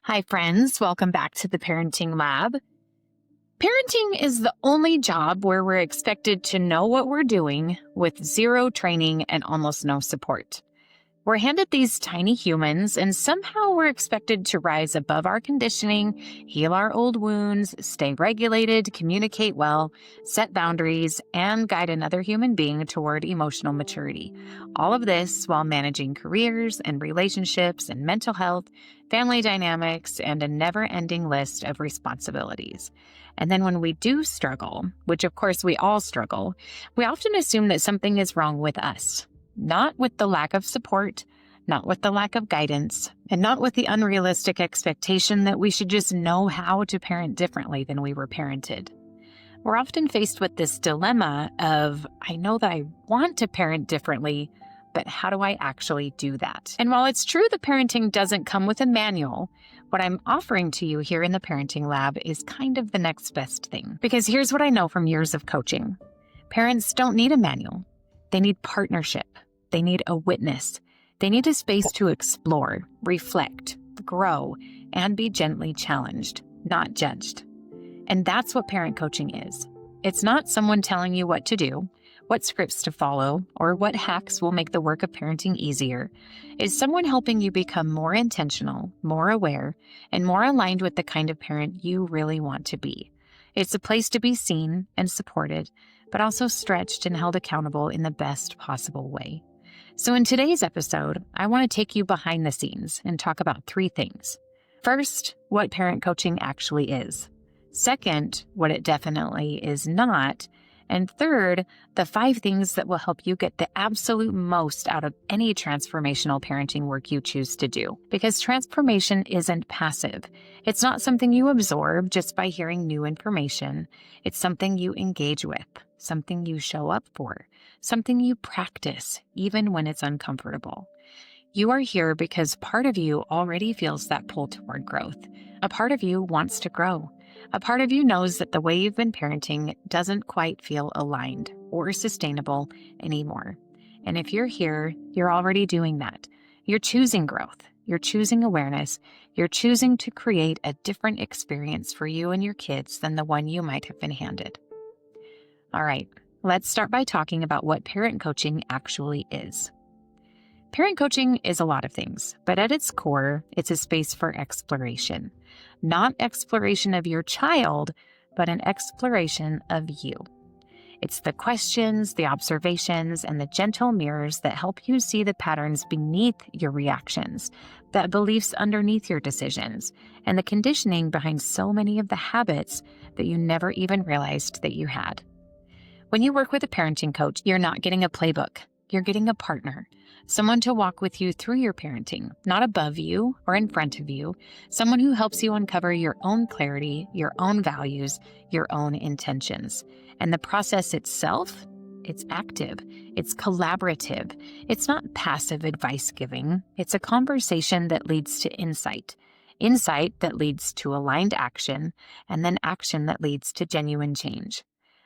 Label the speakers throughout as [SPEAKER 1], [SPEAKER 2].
[SPEAKER 1] Hi, friends. Welcome back to the Parenting Lab. Parenting is the only job where we're expected to know what we're doing with zero training and almost no support. We're handed these tiny humans, and somehow we're expected to rise above our conditioning, heal our old wounds, stay regulated, communicate well, set boundaries, and guide another human being toward emotional maturity. All of this while managing careers and relationships and mental health, family dynamics, and a never-ending list of responsibilities. And then when we do struggle, which of course we all struggle, we often assume that something is wrong with us. Not with the lack of support, not with the lack of guidance, and not with the unrealistic expectation that we should just know how to parent differently than we were parented. We're often faced with this dilemma of, I know that I want to parent differently, but how do I actually do that? And while it's true that parenting doesn't come with a manual, what I'm offering to you here in the Parenting Lab is kind of the next best thing. Because here's what I know from years of coaching. Parents don't need a manual. They need partnership. They need a witness. They need a space to explore, reflect, grow, and be gently challenged, not judged. And that's what parent coaching is. It's not someone telling you what to do, what scripts to follow, or what hacks will make the work of parenting easier. It's someone helping you become more intentional, more aware, and more aligned with the kind of parent you really want to be. It's a place to be seen and supported, but also stretched and held accountable in the best possible way. So in today's episode, I want to take you behind the scenes and talk about three things. First, what parent coaching actually is. Second, what it definitely is not. And third, the 5 things that will help you get the absolute most out of any transformational parenting work you choose to do. Because transformation isn't passive. It's not something you absorb just by hearing new information. It's something you engage with, something you show up for, something you practice, even when it's uncomfortable. You are here because part of you already feels that pull toward growth. A part of you wants to grow. A part of you knows that the way you've been parenting doesn't quite feel aligned or sustainable anymore. And if you're here, you're already doing that. You're choosing growth. You're choosing awareness. You're choosing to create a different experience for you and your kids than the one you might have been handed. All right, let's start by talking about what parent coaching actually is. Parent coaching is a lot of things, but at its core, it's a space for exploration. Not exploration of your child, but an exploration of you. It's the questions, the observations, and the gentle mirrors that help you see the patterns beneath your reactions, the beliefs underneath your decisions, and the conditioning behind so many of the habits that you never even realized that you had. When you work with a parenting coach, you're not getting a playbook. You're getting a partner, someone to walk with you through your parenting, not above you or in front of you, someone who helps you uncover your own clarity, your own values, your own intentions. And the process itself, it's active, it's collaborative, it's not passive advice giving, it's a conversation that leads to insight that leads to aligned action, and then action that leads to genuine change.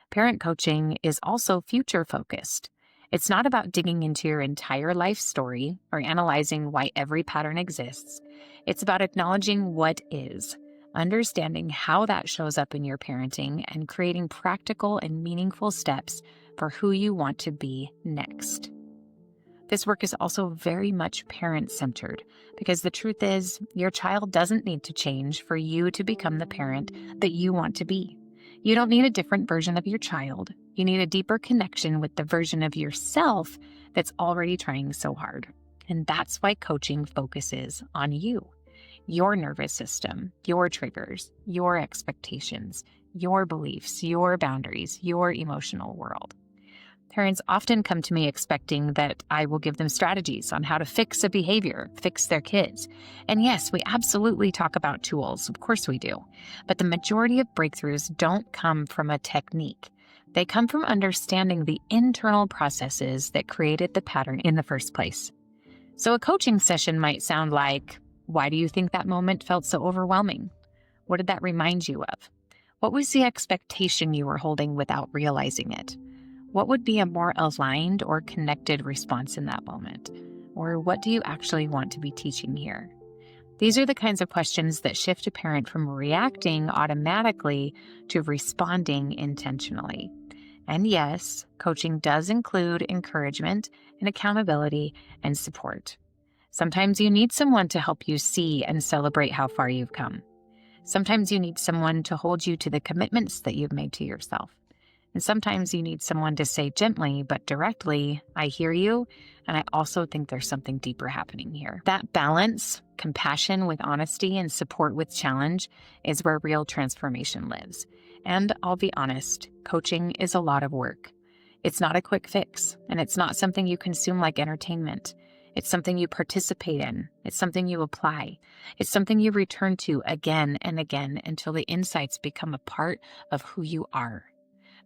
[SPEAKER 1] Parent coaching is also future focused. It's not about digging into your entire life story or analyzing why every pattern exists. It's about acknowledging what is, understanding how that shows up in your parenting, and creating practical and meaningful steps for who you want to be next. This work is also very much parent-centered because the truth is, your child doesn't need to change for you to become the parent that you want to be. You don't need a different version of your child. You need a deeper connection with the version of yourself that's already trying so hard. And that's why coaching focuses on you, your nervous system, your triggers, your expectations, your beliefs, your boundaries, your emotional world. Parents often come to me expecting that I will give them strategies on how to fix a behavior, fix their kids. And yes, we absolutely talk about tools. Of course we do. But the majority of breakthroughs don't come from a technique. They come from understanding the internal processes that created the pattern in the first place. So a coaching session might sound like, why do you think that moment felt so overwhelming? What did that remind you of? What was the expectation you were holding without realizing it? What would be a more aligned or connected response in that moment? Or what do you actually want to be teaching here? These are the kinds of questions that shift a parent from reacting automatically to responding intentionally. And yes, coaching does include encouragement and accountability and support. Sometimes you need someone to help you see and celebrate how far you've come. Sometimes you need someone to hold you to the commitments that you've made to yourself. And sometimes you need someone to say gently but directly, I hear you, and I also think there's something deeper happening here. That balance, compassion with honesty, and support with challenge is where real transformation lives. And I'll be honest, coaching is a lot of work. It's not a quick fix, and it's not something you consume like entertainment. It's something you participate in. It's something you apply. It's something you return to again and again until the insights become a part of who you are.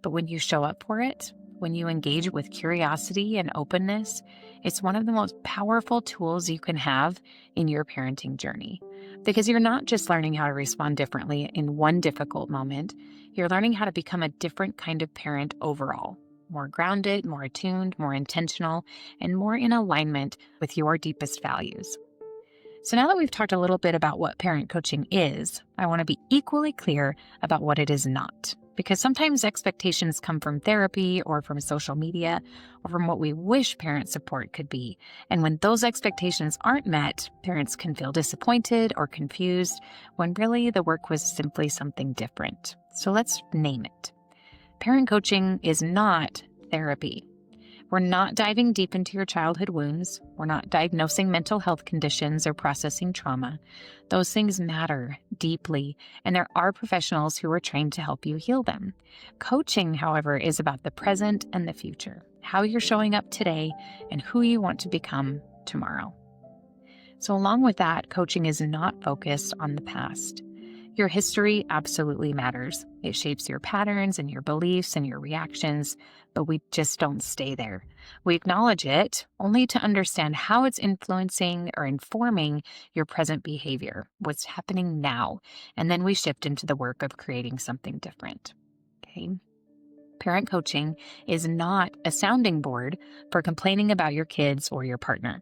[SPEAKER 1] But when you show up for it, when you engage with curiosity and openness, it's one of the most powerful tools you can have in your parenting journey. Because you're not just learning how to respond differently in one difficult moment, you're learning how to become a different kind of parent overall. More grounded, more attuned, more intentional, and more in alignment with your deepest values. So now that we've talked a little bit about what parent coaching is, I want to be equally clear about what it is not. Because sometimes expectations come from therapy or from social media or from what we wish parent support could be. And when those expectations aren't met, parents can feel disappointed or confused when really the work was simply something different. So let's name it. Parent coaching is not therapy. We're not diving deep into your childhood wounds. We're not diagnosing mental health conditions or processing trauma. Those things matter deeply, and there are professionals who are trained to help you heal them. Coaching, however, is about the present and the future, how you're showing up today and who you want to become tomorrow. So along with that, coaching is not focused on the past. Your history absolutely matters. It shapes your patterns and your beliefs and your reactions, but we just don't stay there. We acknowledge it only to understand how it's influencing or informing your present behavior, what's happening now, and then we shift into the work of creating something different. Okay? Parent coaching is not a sounding board for complaining about your kids or your partner.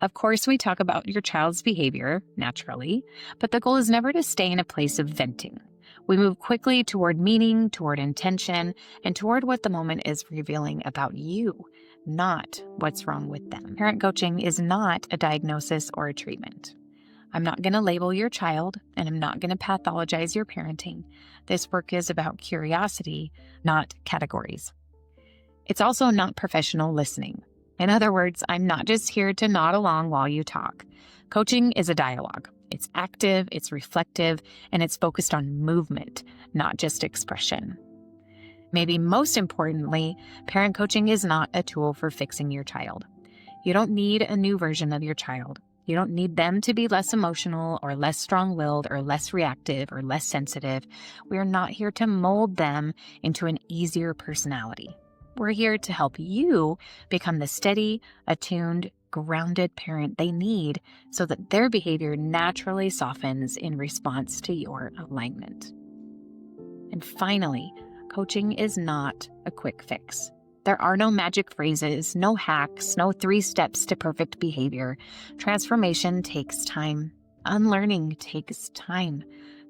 [SPEAKER 1] Of course, we talk about your child's behavior, naturally, but the goal is never to stay in a place of venting. We move quickly toward meaning, toward intention, and toward what the moment is revealing about you, not what's wrong with them. Parent coaching is not a diagnosis or a treatment. I'm not going to label your child, and I'm not going to pathologize your parenting. This work is about curiosity, not categories. It's also not professional listening. In other words, I'm not just here to nod along while you talk. Coaching is a dialogue. It's active, it's reflective, and it's focused on movement, not just expression. Maybe most importantly, parent coaching is not a tool for fixing your child. You don't need a new version of your child. You don't need them to be less emotional or less strong-willed or less reactive or less sensitive. We're not here to mold them into an easier personality. We're here to help you become the steady, attuned, grounded parent they need so that their behavior naturally softens in response to your alignment. And finally, coaching is not a quick fix. There are no magic phrases, no hacks, no 3 steps to perfect behavior. Transformation takes time. Unlearning takes time.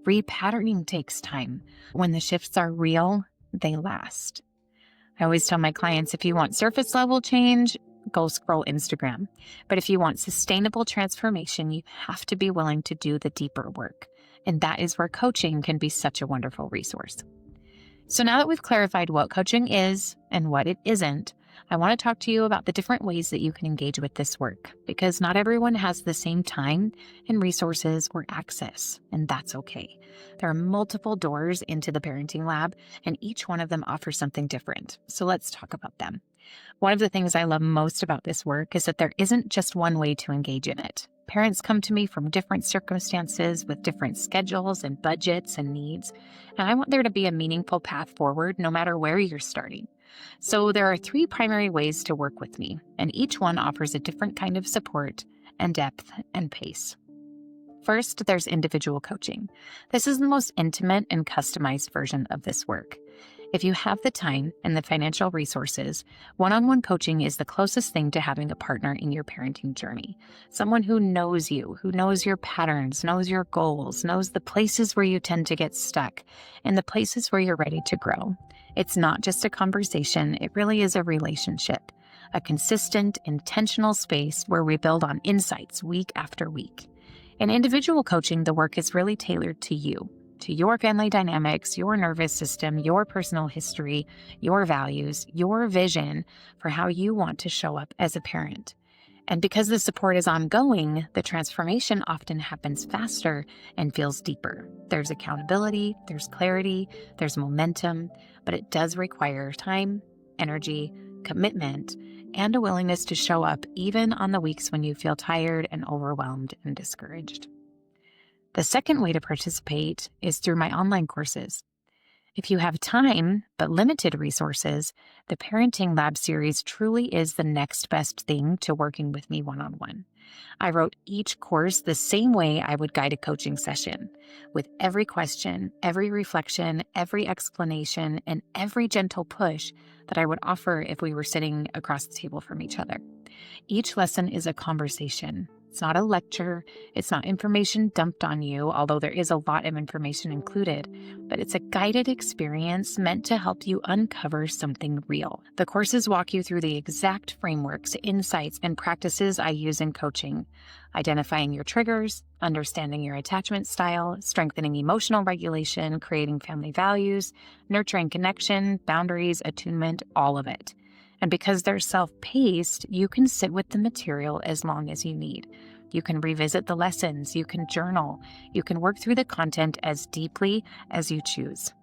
[SPEAKER 1] Repatterning takes time. When the shifts are real, they last. I always tell my clients, if you want surface level change, go scroll Instagram. But if you want sustainable transformation, you have to be willing to do the deeper work. And that is where coaching can be such a wonderful resource. So now that we've clarified what coaching is and what it isn't, I want to talk to you about the different ways that you can engage with this work, because not everyone has the same time and resources or access, and that's okay. There are multiple doors into the parenting lab, and each one of them offers something different. So let's talk about them. One of the things I love most about this work is that there isn't just one way to engage in it. Parents come to me from different circumstances with different schedules and budgets and needs, and I want there to be a meaningful path forward no matter where you're starting. So there are 3 primary ways to work with me, and each one offers a different kind of support and depth and pace. First, there's individual coaching. This is the most intimate and customized version of this work. If you have the time and the financial resources, one-on-one coaching is the closest thing to having a partner in your parenting journey. Someone who knows you, who knows your patterns, knows your goals, knows the places where you tend to get stuck, and the places where you're ready to grow. It's not just a conversation, it really is a relationship, a consistent, intentional space where we build on insights week after week. In individual coaching, the work is really tailored to you, to your family dynamics, your nervous system, your personal history, your values, your vision for how you want to show up as a parent. And because the support is ongoing, the transformation often happens faster and feels deeper. There's accountability, there's clarity, there's momentum, but it does require time, energy, commitment, and a willingness to show up even on the weeks when you feel tired and overwhelmed and discouraged. The second way to participate is through my online courses. If you have time but limited resources, the Parenting Lab series truly is the next best thing to working with me one-on-one. I wrote each course the same way I would guide a coaching session, with every question, every reflection, every explanation, and every gentle push that I would offer if we were sitting across the table from each other. Each lesson is a conversation. It's not a lecture. It's not information dumped on you, although there is a lot of information included, but it's a guided experience meant to help you uncover something real. The courses walk you through the exact frameworks, insights, and practices I use in coaching, identifying your triggers, understanding your attachment style, strengthening emotional regulation, creating family values, nurturing connection, boundaries, attunement, all of it. And because they're self-paced, you can sit with the material as long as you need. You can revisit the lessons, you can journal, you can work through the content as deeply as you choose.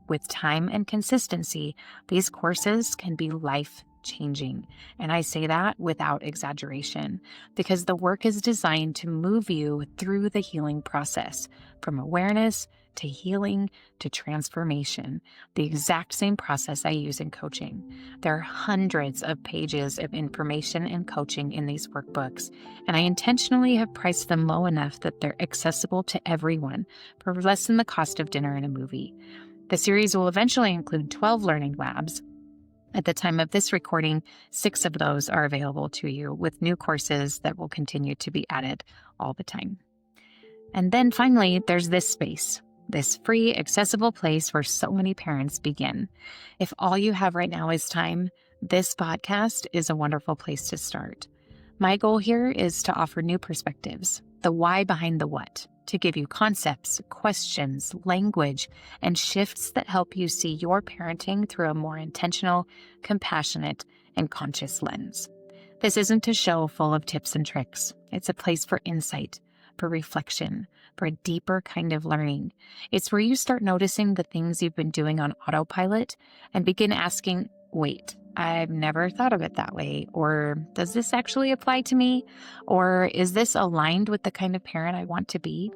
[SPEAKER 1] With time and consistency, these courses can be life-changing. And I say that without exaggeration, because the work is designed to move you through the healing process, from awareness to healing to transformation, the exact same process I use in coaching. There are hundreds of pages of information and coaching in these workbooks, and I intentionally have priced them low enough that they're accessible to everyone for less than the cost of dinner and a movie. The series will eventually include 12 learning labs. At the time of this recording, 6 of those are available to you, with new courses that will continue to be added all the time. And then finally, there's this space. This free, accessible place where so many parents begin. If all you have right now is time, this podcast is a wonderful place to start. My goal here is to offer new perspectives, the why behind the what, to give you concepts, questions, language, and shifts that help you see your parenting through a more intentional, compassionate, and conscious lens. This isn't a show full of tips and tricks. It's a place for insight, for reflection, for a deeper kind of learning. It's where you start noticing the things you've been doing on autopilot and begin asking, wait, I've never thought of it that way. Or does this actually apply to me? Or is this aligned with the kind of parent I want to be?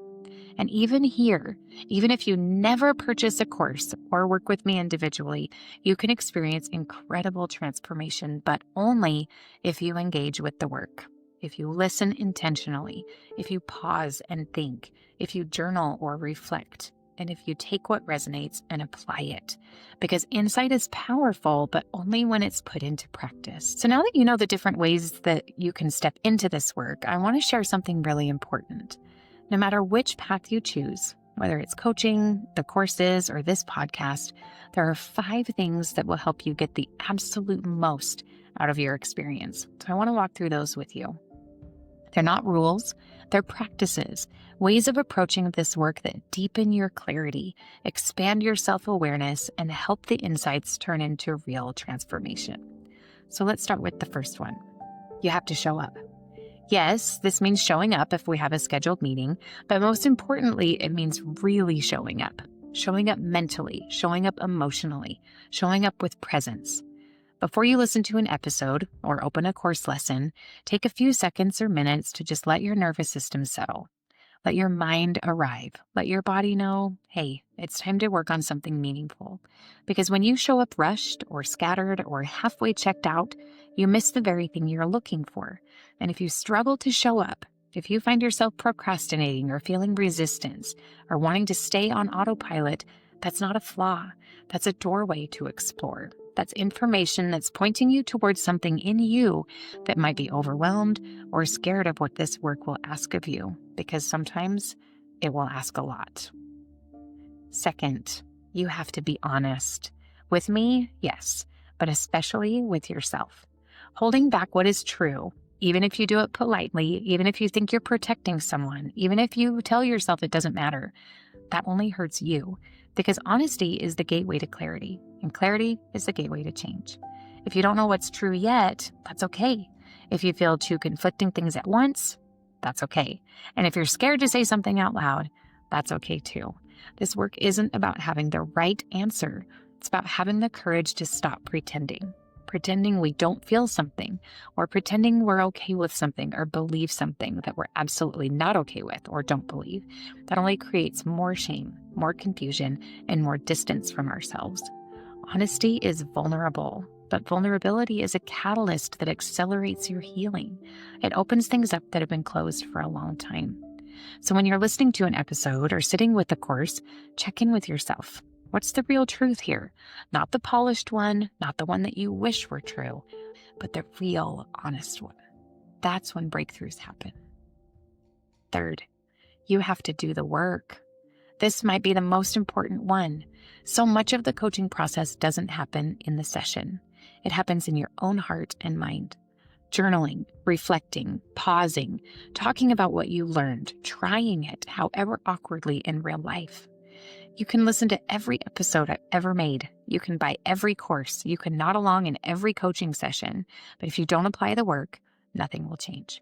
[SPEAKER 1] And even here, even if you never purchase a course or work with me individually, you can experience incredible transformation, but only if you engage with the work. If you listen intentionally, if you pause and think, if you journal or reflect, and if you take what resonates and apply it. Because insight is powerful, but only when it's put into practice. So now that you know the different ways that you can step into this work, I want to share something really important. No matter which path you choose, whether it's coaching, the courses, or this podcast, there are 5 things that will help you get the absolute most out of your experience. So I want to walk through those with you. They're not rules, they're practices, ways of approaching this work that deepen your clarity, expand your self-awareness, and help the insights turn into real transformation. So let's start with the first one. You have to show up. Yes, this means showing up if we have a scheduled meeting, but most importantly, it means really showing up mentally, showing up emotionally, showing up with presence. Before you listen to an episode or open a course lesson, take a few seconds or minutes to just let your nervous system settle. Let your mind arrive. Let your body know, hey, it's time to work on something meaningful. Because when you show up rushed or scattered or halfway checked out, you miss the very thing you're looking for. And if you struggle to show up, if you find yourself procrastinating or feeling resistance or wanting to stay on autopilot, That's not a flaw. That's a doorway to explore. That's information that's pointing you towards something in you that might be overwhelmed or scared of what this work will ask of you, because sometimes it will ask a lot. Second, you have to be honest. With me, yes, but especially with yourself. Holding back what is true, even if you do it politely, even if you think you're protecting someone, even if you tell yourself it doesn't matter, that only hurts you, because honesty is the gateway to clarity, and clarity is the gateway to change. If you don't know what's true yet, that's okay. If you feel two conflicting things at once, that's okay. And if you're scared to say something out loud, that's okay too. This work isn't about having the right answer. It's about having the courage to stop pretending. Pretending we don't feel something, or pretending we're okay with something or believe something that we're absolutely not okay with or don't believe. That only creates more shame, more confusion, and more distance from ourselves. Honesty is vulnerable, but vulnerability is a catalyst that accelerates your healing. It opens things up that have been closed for a long time. So when you're listening to an episode or sitting with a course, check in with yourself. What's the real truth here? Not the polished one, not the one that you wish were true, but the real, honest one. That's when breakthroughs happen. Third, you have to do the work. This might be the most important one. So much of the coaching process doesn't happen in the session. It happens in your own heart and mind. Journaling, reflecting, pausing, talking about what you learned, trying it, however awkwardly in real life. You can listen to every episode I've ever made. You can buy every course. You can nod along in every coaching session. But if you don't apply the work, nothing will change.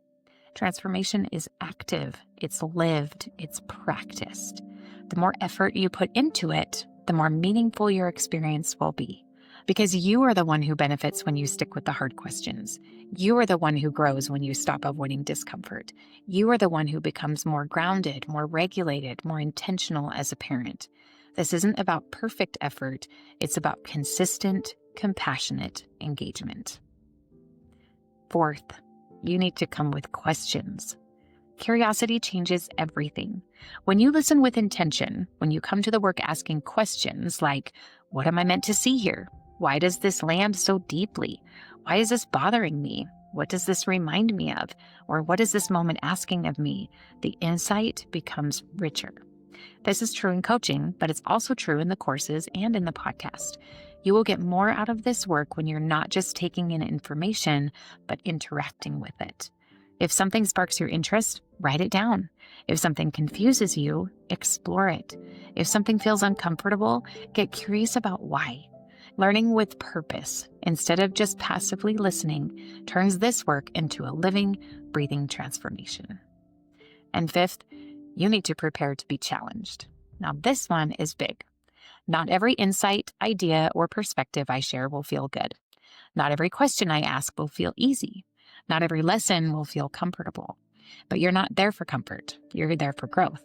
[SPEAKER 1] Transformation is active. It's lived. It's practiced. The more effort you put into it, the more meaningful your experience will be. Because you are the one who benefits when you stick with the hard questions. You are the one who grows when you stop avoiding discomfort. You are the one who becomes more grounded, more regulated, more intentional as a parent. This isn't about perfect effort. It's about consistent, compassionate engagement. Fourth, you need to come with questions. Curiosity changes everything. When you listen with intention, when you come to the work asking questions like, what am I meant to see here? Why does this land so deeply? Why is this bothering me? What does this remind me of? Or what is this moment asking of me? The insight becomes richer. This is true in coaching, but it's also true in the courses and in the podcast. You will get more out of this work when you're not just taking in information, but interacting with it. If something sparks your interest, write it down. If something confuses you, explore it. If something feels uncomfortable, get curious about why. Learning with purpose, instead of just passively listening, turns this work into a living, breathing transformation. And fifth, you need to prepare to be challenged. Now, this one is big. Not every insight, idea, or perspective I share will feel good. Not every question I ask will feel easy. Not every lesson will feel comfortable. But you're not there for comfort. You're there for growth.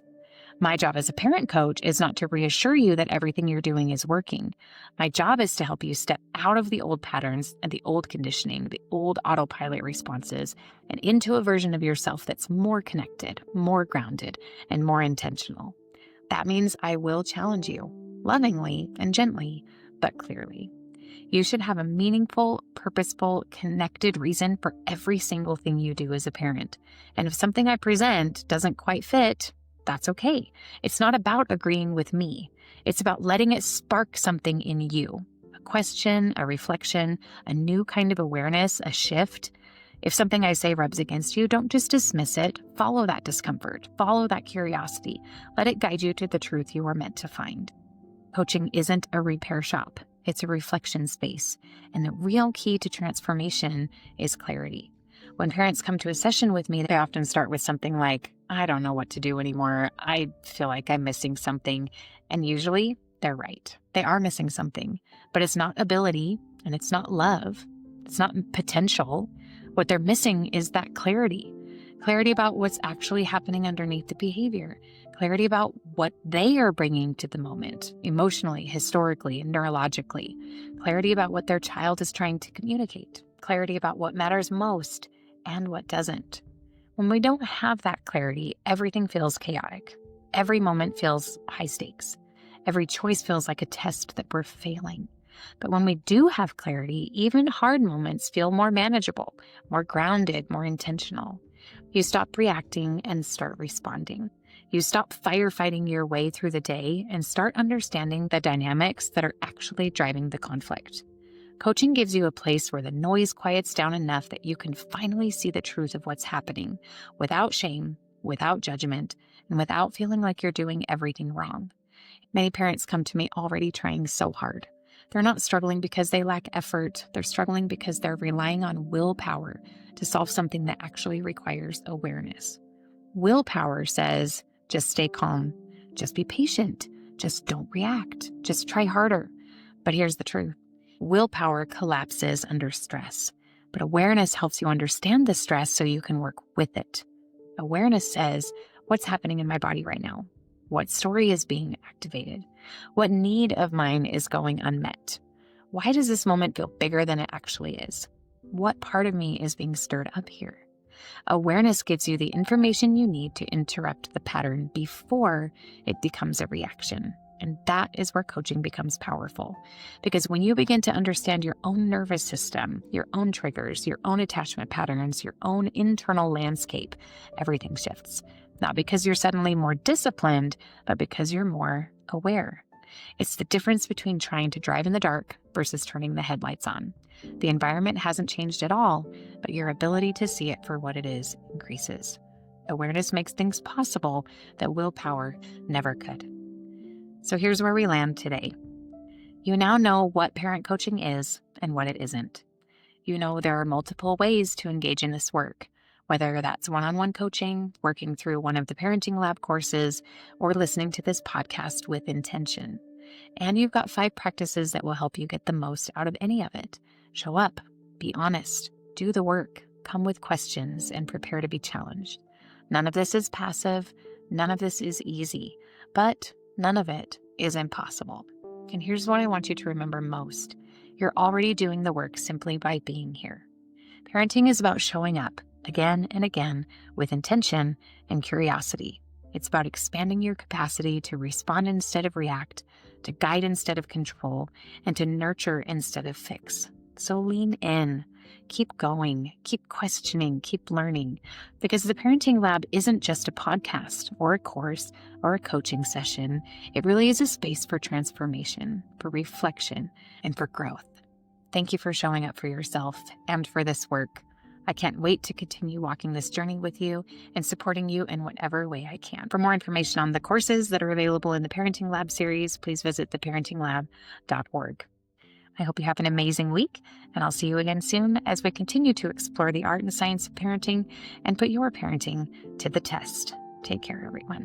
[SPEAKER 1] My job as a parent coach is not to reassure you that everything you're doing is working. My job is to help you step out of the old patterns and the old conditioning, the old autopilot responses, and into a version of yourself that's more connected, more grounded, and more intentional. That means I will challenge you, lovingly and gently, but clearly. You should have a meaningful, purposeful, connected reason for every single thing you do as a parent. And if something I present doesn't quite fit, that's okay. It's not about agreeing with me. It's about letting it spark something in you. A question, a reflection, a new kind of awareness, a shift. If something I say rubs against you, don't just dismiss it. Follow that discomfort. Follow that curiosity. Let it guide you to the truth you are meant to find. Coaching isn't a repair shop. It's a reflection space. And the real key to transformation is clarity. When parents come to a session with me, they often start with something like, I don't know what to do anymore. I feel like I'm missing something. And usually they're right. They are missing something, but it's not ability and it's not love. It's not potential. What they're missing is that clarity. Clarity about what's actually happening underneath the behavior. Clarity about what they are bringing to the moment, emotionally, historically, and neurologically. Clarity about what their child is trying to communicate. Clarity about what matters most and what doesn't. When we don't have that clarity, everything feels chaotic. Every moment feels high stakes. Every choice feels like a test that we're failing. But when we do have clarity, even hard moments feel more manageable, more grounded, more intentional. You stop reacting and start responding. You stop firefighting your way through the day and start understanding the dynamics that are actually driving the conflict. Coaching gives you a place where the noise quiets down enough that you can finally see the truth of what's happening without shame, without judgment, and without feeling like you're doing everything wrong. Many parents come to me already trying so hard. They're not struggling because they lack effort. They're struggling because they're relying on willpower to solve something that actually requires awareness. Willpower says, just stay calm, just be patient, just don't react, just try harder. But here's the truth. Willpower collapses under stress, but awareness helps you understand the stress so you can work with it. Awareness says, what's happening in my body right now? What story is being activated? What need of mine is going unmet? Why does this moment feel bigger than it actually is? What part of me is being stirred up here? Awareness gives you the information you need to interrupt the pattern before it becomes a reaction. And that is where coaching becomes powerful. Because when you begin to understand your own nervous system, your own triggers, your own attachment patterns, your own internal landscape, everything shifts. Not because you're suddenly more disciplined, but because you're more aware. It's the difference between trying to drive in the dark versus turning the headlights on. The environment hasn't changed at all, but your ability to see it for what it is increases. Awareness makes things possible that willpower never could. So here's where we land today. You now know what parent coaching is and what it isn't. You know there are multiple ways to engage in this work, whether that's one-on-one coaching, working through one of the Parenting Lab courses, or listening to this podcast with intention. And you've got 5 practices that will help you get the most out of any of it. Show up, be honest, do the work, come with questions, and prepare to be challenged. None of this is passive, none of this is easy, but none of it is impossible. And here's what I want you to remember most. You're already doing the work simply by being here. Parenting is about showing up again and again with intention and curiosity. It's about expanding your capacity to respond instead of react, to guide instead of control, and to nurture instead of fix. So lean in, keep going, keep questioning, keep learning, because the Parenting Lab isn't just a podcast or a course or a coaching session. It really is a space for transformation, for reflection, and for growth. Thank you for showing up for yourself and for this work. I can't wait to continue walking this journey with you and supporting you in whatever way I can. For more information on the courses that are available in the Parenting Lab series, please visit theparentinglab.org. I hope you have an amazing week, and I'll see you again soon as we continue to explore the art and science of parenting and put your parenting to the test. Take care, everyone.